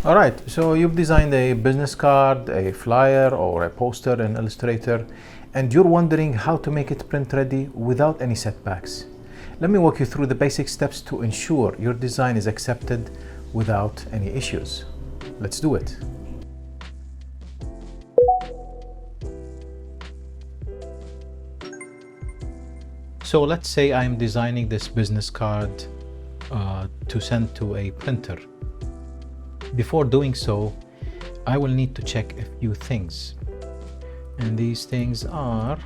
All right, so you've designed a business card, a flyer, or a poster in Illustrator, and you're wondering how to make it print ready without any setbacks. Let me walk you through the basic steps to ensure your design is accepted without any issues. Let's do it. So let's say I'm designing this business card to send to a printer. Before doing so, I will need to check a few things. And these things are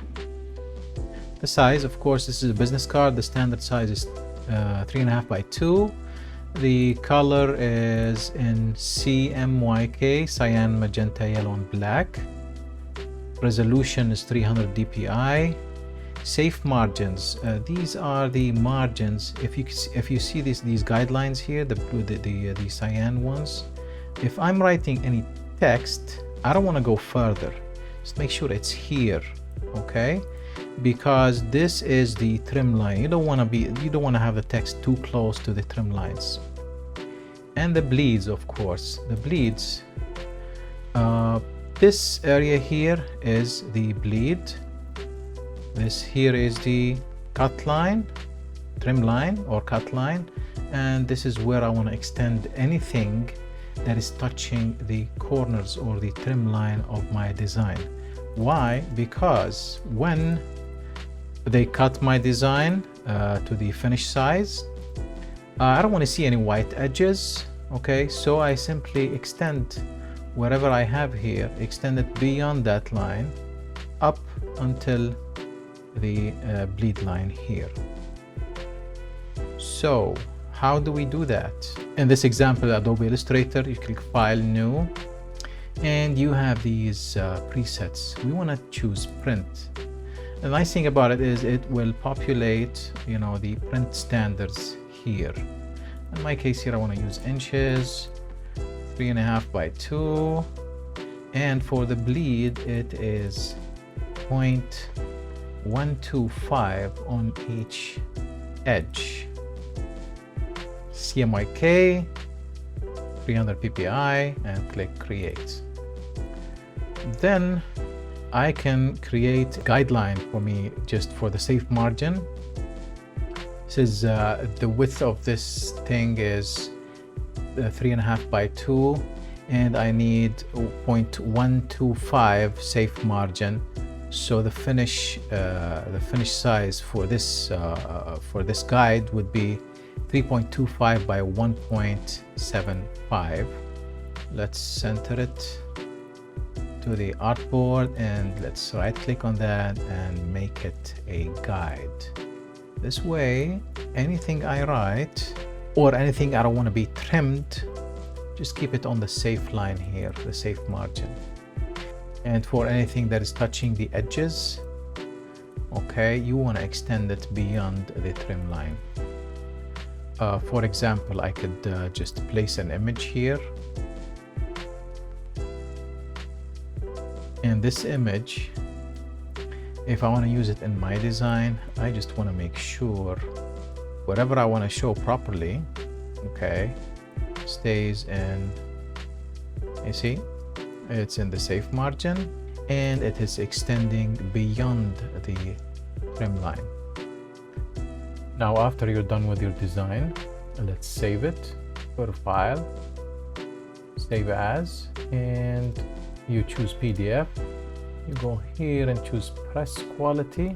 the size. Of course, this is a business card. The standard size is 3.5 by 2. The color is in CMYK, cyan, magenta, yellow, and black. Resolution is 300 dpi. Safe margins. These are the margins. If you see these guidelines here, the cyan ones, if I'm writing any text, I don't want to go further. Just make sure it's here, okay? Because this is the trim line. You don't want to have the text too close to the trim lines. And the bleeds, of course. The bleeds. This area here is the bleed. This here is the cut line, trim line or cut line, and this is where I want to extend anything that is touching the corners or the trim line of my design. Why? Because when they cut my design to the finished size, I don't want to see any white edges, okay? So I simply extend whatever I have here, extend it beyond that line up until the bleed line here. So how do we do that? In this example, Adobe Illustrator, you click File, New, and you have these presets. We want to choose Print. The nice thing about it is it will populate, the print standards here. In my case here, I want to use inches, 3.5 by 2, and for the bleed, it is 0.125 on each edge. CMYK, 300 ppi, and click Create. Then I can create a guideline for me just for the safe margin. This is the width of this thing is 3.5 by 2, and I need 0.125 safe margin. So the finish size for this guide would be 3.25 by 1.75. Let's center it to the artboard, and let's right click on that and make it a guide. This way, anything I write or anything I don't want to be trimmed, just keep it on the safe line here, the safe margin. And for anything that is touching the edges, okay, you want to extend it beyond the trim line. For example, I could just place an image here. And this image, if I want to use it in my design, I just want to make sure whatever I want to show properly, okay, stays in, you see? It's in the safe margin, and it is extending beyond the trim line. Now, after you're done with your design, let's save it. Go to File, Save As, and you choose PDF. You go here and choose Press Quality.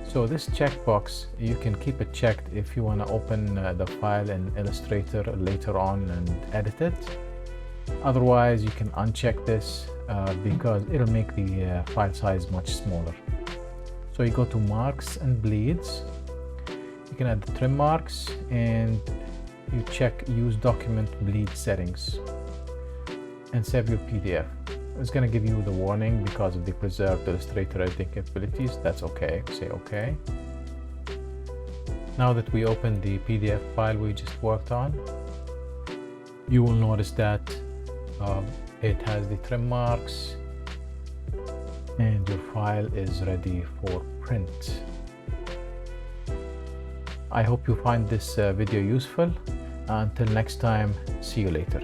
So this checkbox, you can keep it checked if you want to open the file in Illustrator later on and edit it. Otherwise, you can uncheck this because it'll make the file size much smaller. So you go to Marks and Bleeds. You can add the trim marks, and you check Use Document Bleed Settings and save your PDF. It's going to give you the warning because of the preserved Illustrator editing capabilities. That's okay. Say OK. Now that we open the PDF file we just worked on, you will notice that it has the trim marks, and your file is ready for print. I hope you find this video useful. Until next time, see you later.